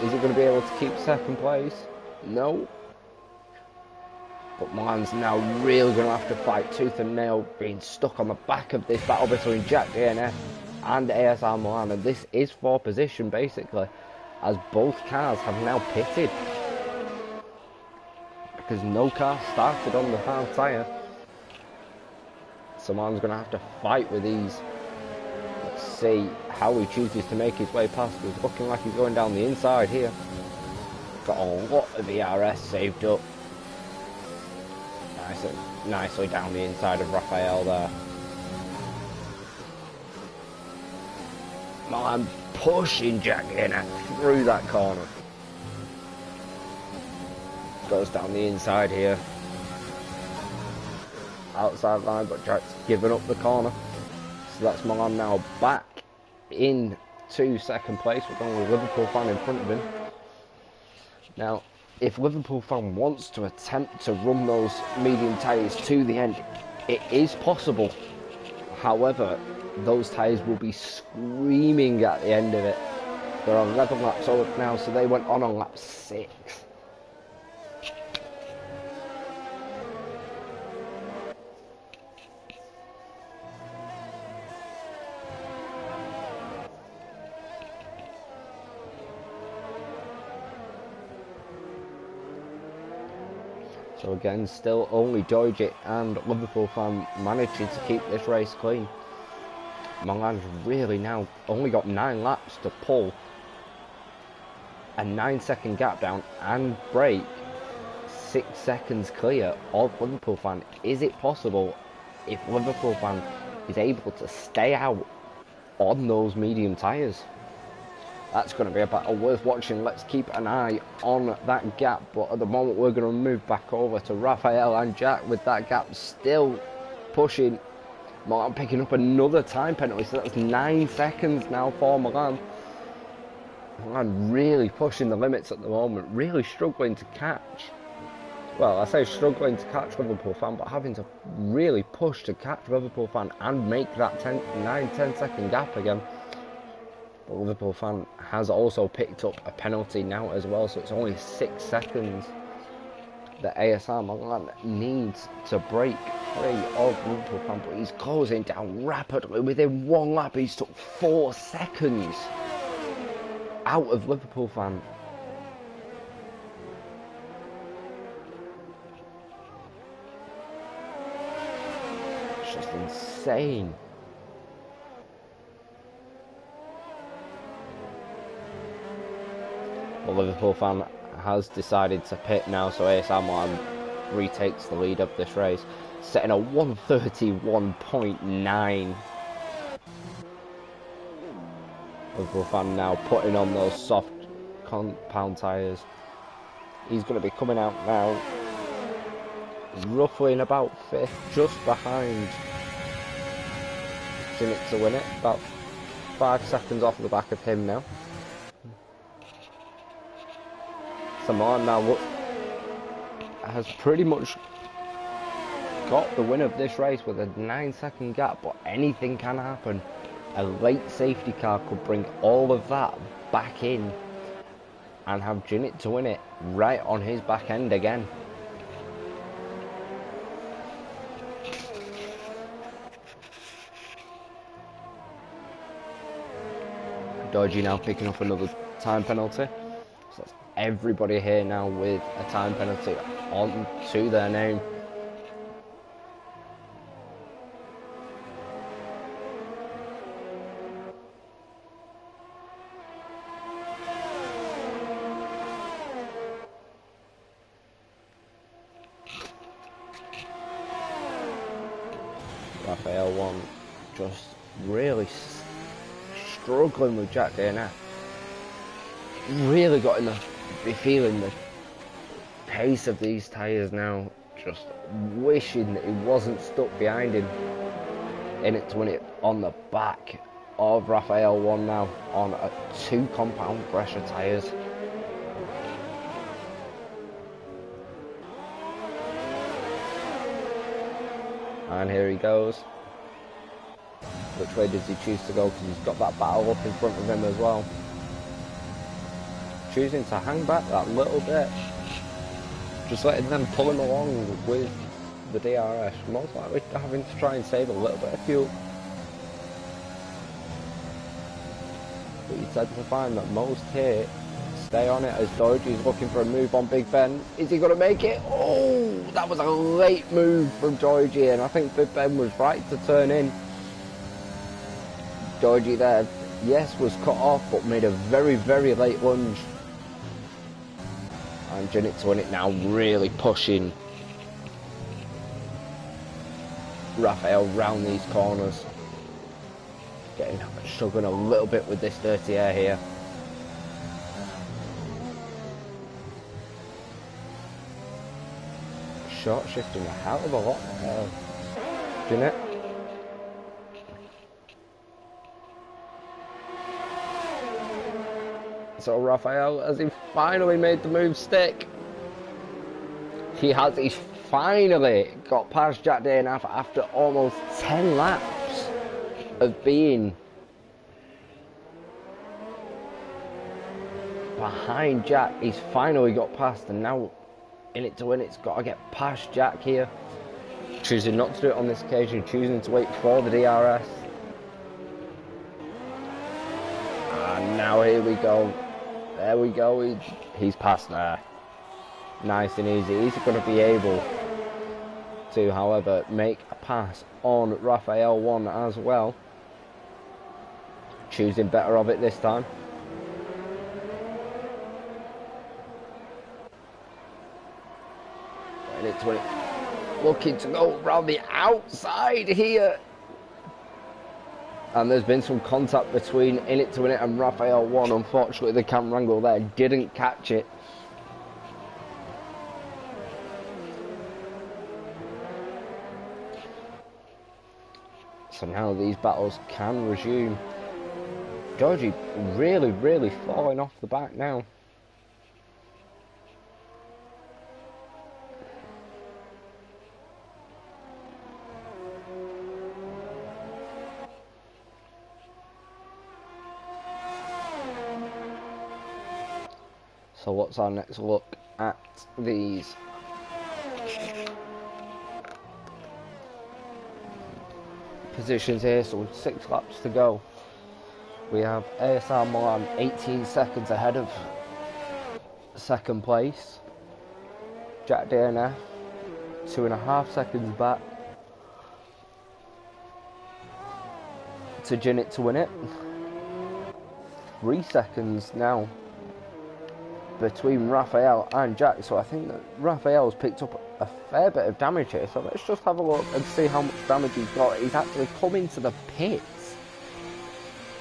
Is he going to be able to keep second place? No. But Milan's now really going to have to fight tooth and nail, being stuck on the back of this battle between Jack DNF and ASR Milan. And this is for position basically, as both cars have now pitted, because no car started on the hard tyre. So Milan's going to have to fight with these. Let's see how he chooses to make his way past. He's looking like he's going down the inside here. Got a lot of ERS saved up. Nicely down the inside of Raphael there. Milan pushing Jack in through that corner. Goes down the inside here. Outside line, but Jack's given up the corner. So that's Milan now back into second place. We're going with Liverpool fan in front of him. Now, if Liverpool fan wants to attempt to run those medium tyres to the end, it is possible. However, those tyres will be screaming at the end of it. They're on 11 laps old now, so they went on lap 6. So again, still only Doiji and Liverpool fan managing to keep this race clean. Milan's really now only got 9 laps to pull a 9-second gap down and break 6 seconds clear of Liverpool fan. Is it possible? if Liverpool fan is able to stay out on those medium tyres. That's going to be a battle worth watching. Let's keep an eye on that gap. But at the moment, we're going to move back over to Raphael and Jack with that gap still pushing. Milan picking up another time penalty. So that's 9 seconds now for Milan. Milan really pushing the limits at the moment. Really struggling to catch. Well, I say struggling to catch Liverpool fan, but having to really push to catch Liverpool fan and make that 9-10 second gap again. The Liverpool fan has also picked up a penalty now as well, so it's only 6 seconds that ASR Milan needs to break free of Liverpool fan, but he's closing down rapidly. Within 1 lap, he's took 4 seconds out of Liverpool fan. It's just insane. The Liverpool fan has decided to pit now, so ASR Milan retakes the lead of this race, setting a 1:31.9. Liverpool fan now putting on those soft compound tyres. He's going to be coming out now, roughly in about 5th, just behind Zinit to win it, about 5 seconds off the back of him now. Milan now has pretty much got the win of this race with a 9 second gap, but anything can happen. A late safety car could bring all of that back in and have Zinit to win it right on his back end again. Doji now picking up another time penalty. So that's everybody here now with a time penalty on to their name. Raphael one just really struggling with Jack DNF. Really got in the feeling the pace of these tyres now, just wishing that he wasn't stuck behind him in it to win it on the back of Raphael 1 now on 2 compound pressure tyres. And here he goes. Which way does he choose to go? Because he's got that battle up in front of him as well. Choosing to hang back that little bit. Just letting them pull him along with the DRS. Most likely having to try and save a little bit of fuel. But you tend to find that most here stay on it as Doji's looking for a move on Big Ben. Is he going to make it? Oh, that was a late move from Doji, and I think Big Ben was right to turn in. Doji there, yes, was cut off, but made a very, very late lunge. And Zinit to win it now, really pushing Raphael round these corners. Struggling a little bit with this dirty air here. Short shifting a hell of a lot there. Zinit. So Raphael, has he finally made the move stick? He has. He's finally got past Jack DNF after almost 10 laps of being behind Jack. He's finally got past, and now in it to win, it's got to get past Jack here. Choosing not to do it on this occasion, choosing to wait for the DRS. And now here we go. There we go. He's past there. Nice and easy. He's going to be able to, however, make a pass on Raphael 1 as well. Choosing better of it this time. And it's when looking to go around the outside here. And there's been some contact between In It to Win It and Raphael 1. Unfortunately, the camera angle there didn't catch it. So now these battles can resume. Georgie really falling off the back now. So what's our next look at these? Positions here, so with 6 laps to go. We have ASR Milan 18 seconds ahead of second place. Jack DNF 2.5 seconds back to In It to Win It. 3 seconds now between Raphael and Jack, so I think that Raphael's picked up a fair bit of damage here, so let's just have a look and see how much damage he's got. He's actually come into the pits.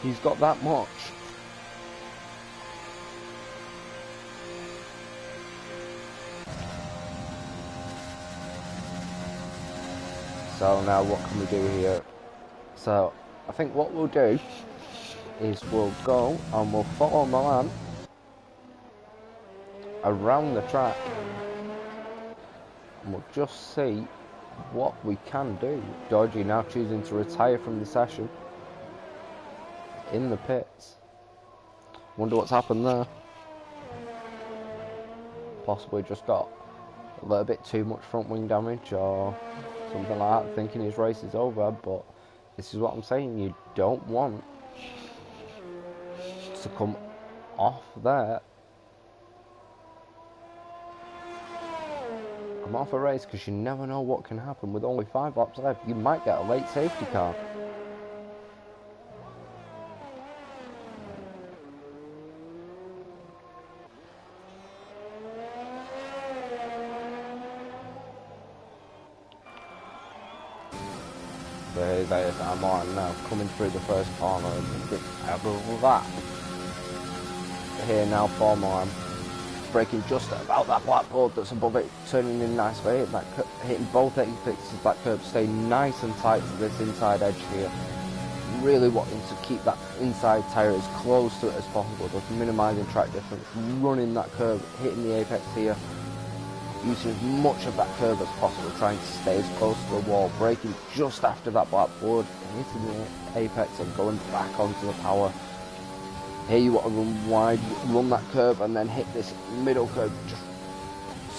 He's got that much. So now what can we do here? So I think what we'll do is we'll go and we'll follow Milan around the track and we'll just see what we can do. Georgie now choosing to retire from the session in the pits. Wonder what's happened there. Possibly just got a little bit too much front wing damage or something like that, thinking his race is over, but this is what I'm saying, you don't want to come off there. Come off a race because you never know what can happen. With only 5 laps left, you might get a late safety car. There's ASR Martin now coming through the first corner and that here now for Martin. Braking just about that blackboard that's above it, turning in nicely, hitting both apex of that curb, staying nice and tight to this inside edge here. Really wanting to keep that inside tyre as close to it as possible, just minimising track difference, running that curve, hitting the apex here, using as much of that curve as possible, trying to stay as close to the wall, braking just after that blackboard, hitting the apex and going back onto the power. Here you want to run wide, run that curve and then hit this middle curve, just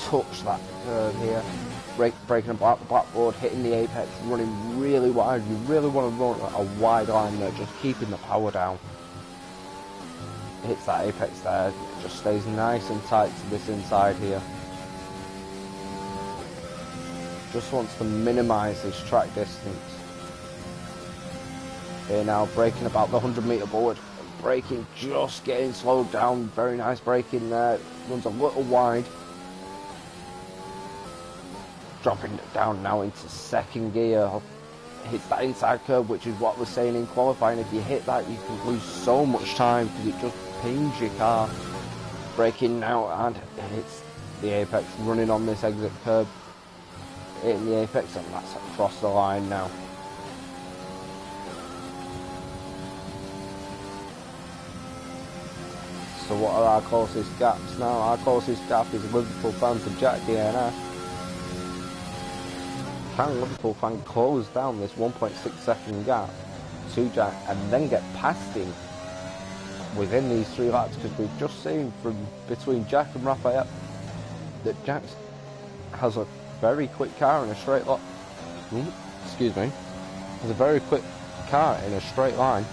touch that curve here, breaking about the blackboard, hitting the apex, running really wide. You really want to run a wide line there, just keeping the power down. Hits that apex there, just stays nice and tight to this inside here. Just wants to minimise his track distance. Here now, braking about the 100 metre board. Braking, just getting slowed down. Very nice braking there. Runs a little wide. Dropping it down now into second gear. Hits that inside curve, which is what we're saying in qualifying. If you hit that, you can lose so much time because it just pings your car. Braking now and hits the apex, running on this exit curve. Hitting the apex, and that's across the line now. So what are our closest gaps now? Our closest gap is Liverpool fan to Jack DNF. Can Liverpool fan close down this 1.6 second gap to Jack and then get past him within these 3 laps? Because we've just seen from between Jack and Raphael that Jack has a very quick car in a straight line. Excuse me. Has a very quick car in a straight line.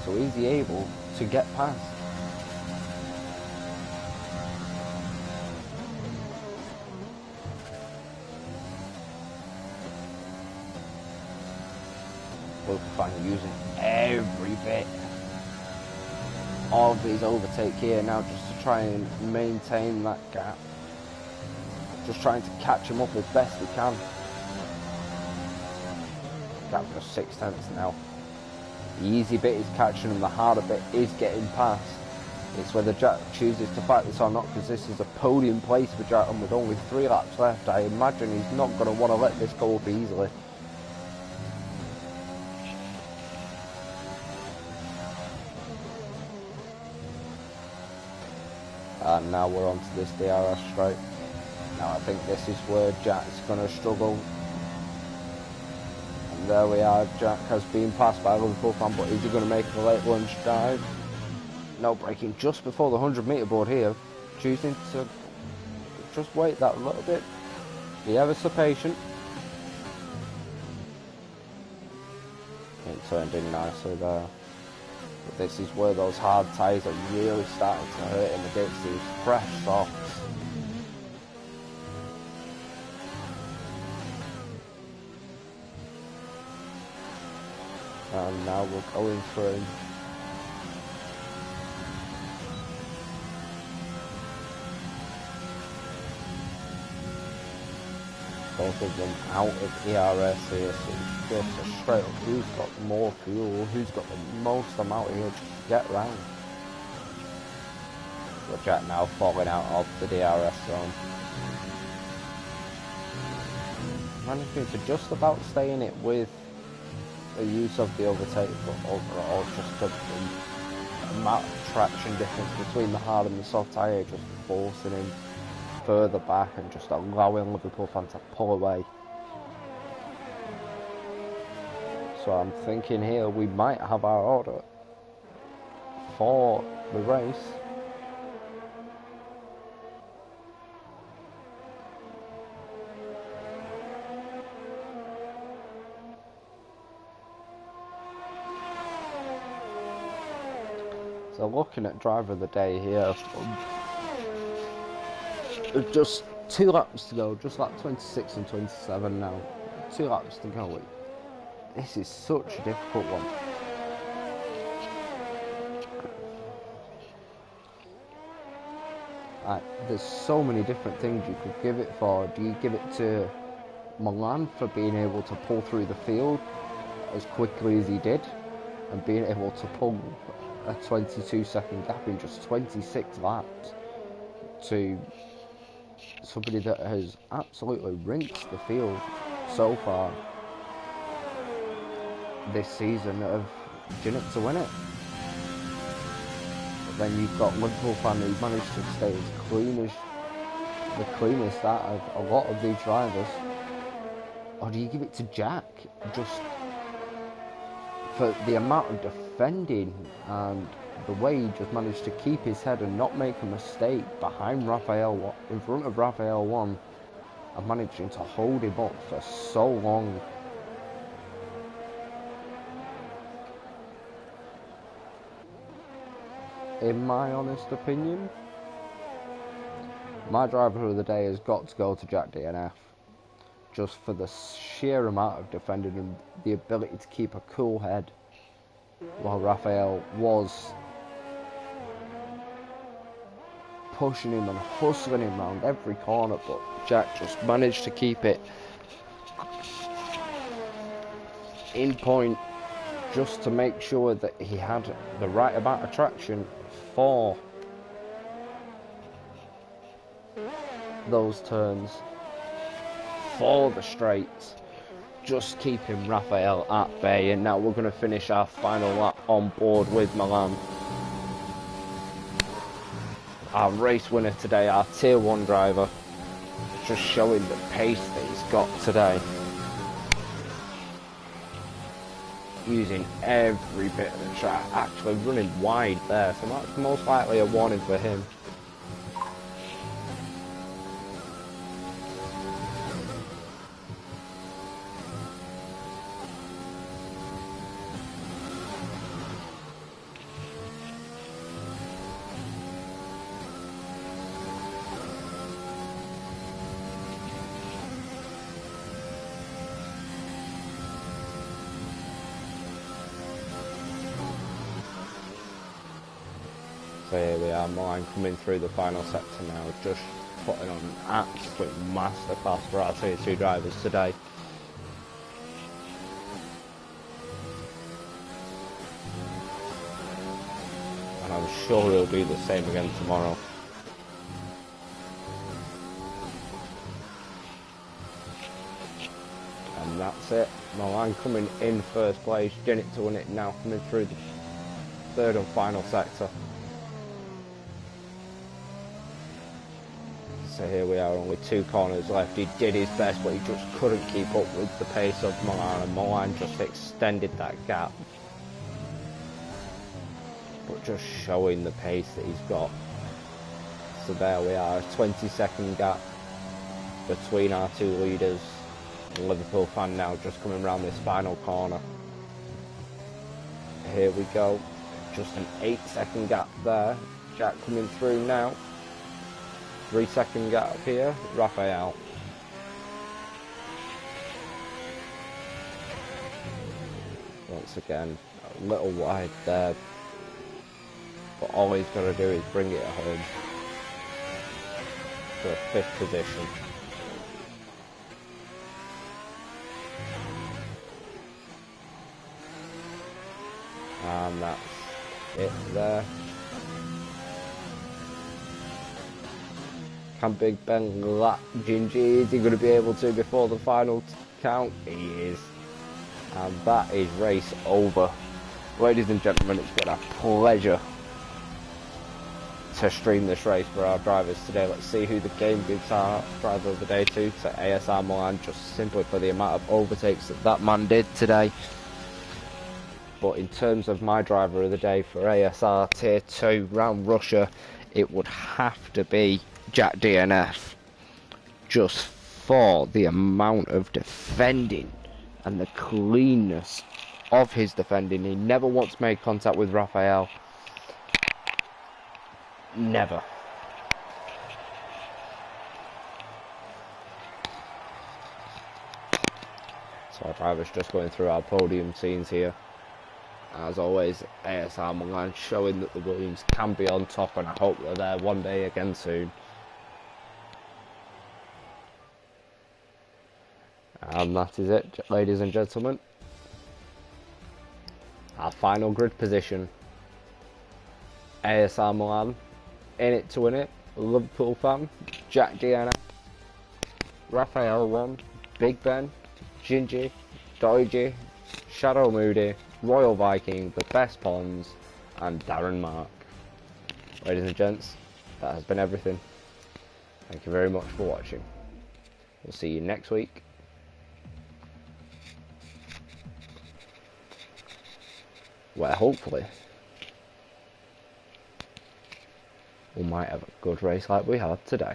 So is he able to get past? Look, fan using every bit of his overtake here now just to try and maintain that gap. just trying to catch him up as best we can. Gap just 0.6 now. The easy bit is catching him, the harder bit is getting past. It's whether Jack chooses to fight this or not, because this is a podium place for Jack, and with only 3 laps left, I imagine he's not going to want to let this go up easily. And now we're onto this DRS straight. Now I think this is where Jack's going to struggle. And there we are, Jack has been passed by a Liverpool fan, but is he going to make a late lunge dive? No, braking just before the 100 metre board here, choosing to just wait that little bit. Be ever so patient. It turned in nicely there. But this is where those hard tyres are really starting to hurt him against these fresh softs. And now we're going through. Both of them out of ERS here, so it's just a straight up who's got more fuel, who's got the most amount here to get round. But Jack now falling out of the DRS zone. Managing to just about stay in it with the use of the overtake, but overall just the amount of traction difference between the hard and the soft tyre just forcing him further back and just allowing Liverpool fans to pull away. So I'm thinking here we might have our order for the race. So looking at driver of the day here, just 2 laps to go, just lap 26 and 27 now. 2 laps to go. This is such a difficult one. There's so many different things you could give it for. Do you give it to Milan for being able to pull through the field as quickly as he did and being able to pull a 22-second gap in just 26 laps to somebody that has absolutely rinsed the field so far this season of Ginnick to win it? But then you've got Liverpool fan who managed to stay as clean as the cleanest out of a lot of these drivers. Or do you give it to Jack just for the amount of defending and the way he just managed to keep his head and not make a mistake behind Raphael, in front of Raphael 1, and managing to hold him up for so long. In my honest opinion, my driver of the day has got to go to Jack DNF, just for the sheer amount of defending and the ability to keep a cool head while Raphael was pushing him and hustling him around every corner, but Jack just managed to keep it in point just to make sure that he had the right amount of traction for those turns, for the straights, just keeping Raphael at bay. And now we're going to finish our final lap on board with Milan. Our race winner today, our tier 1 driver, just showing the pace that he's got today, using every bit of the track, actually running wide there, so that's most likely a warning for him. So here we are, Milan coming through the final sector now, just putting on an absolute masterclass for our Tier 2 drivers today. And I'm sure he'll do the same again tomorrow. And that's it. Milan coming in first place, in it to win it now, coming through the third and final sector. So here we are, only 2 corners left. He did his best, but he just couldn't keep up with the pace of Milan, and Milan just extended that gap. But just showing the pace that he's got. So there we are, a 20-second gap between our 2 leaders. The Liverpool fan now just coming around this final corner. Here we go, just an 8-second gap there. Jack coming through now. 3-second gap here, Raphael. Once again, a little wide there, but all he's got to do is bring it home for a 5th position. And that's it there. Can Big Ben lap Gingy? Is he going to be able to before the final count? He is. And that is race over. Ladies and gentlemen, it's been a pleasure to stream this race for our drivers today. Let's see who the game gives our driver of the day to ASR Milan, just simply for the amount of overtakes that man did today. But in terms of my driver of the day for ASR Tier 2 round Russia, it would have to be Jack DNF, just for the amount of defending and the cleanness of his defending. He never once made contact with Raphael. Never. So our driver's just going through our podium scenes here. As always, ASR Milan showing that the Williams can be on top, and I hope they're there one day again soon. And that is it, ladies and gentlemen. Our final grid position. ASR Milan, in it to win it. Liverpool fan, Jack DNF. Raphael 1, Big Ben, Gingy, Doiji, Shadow Moody, Royal Viking, The Best Pons, and Darren Mark. Ladies and gents, that has been everything. Thank you very much for watching. We'll see you next week. Where hopefully we might have a good race like we had today.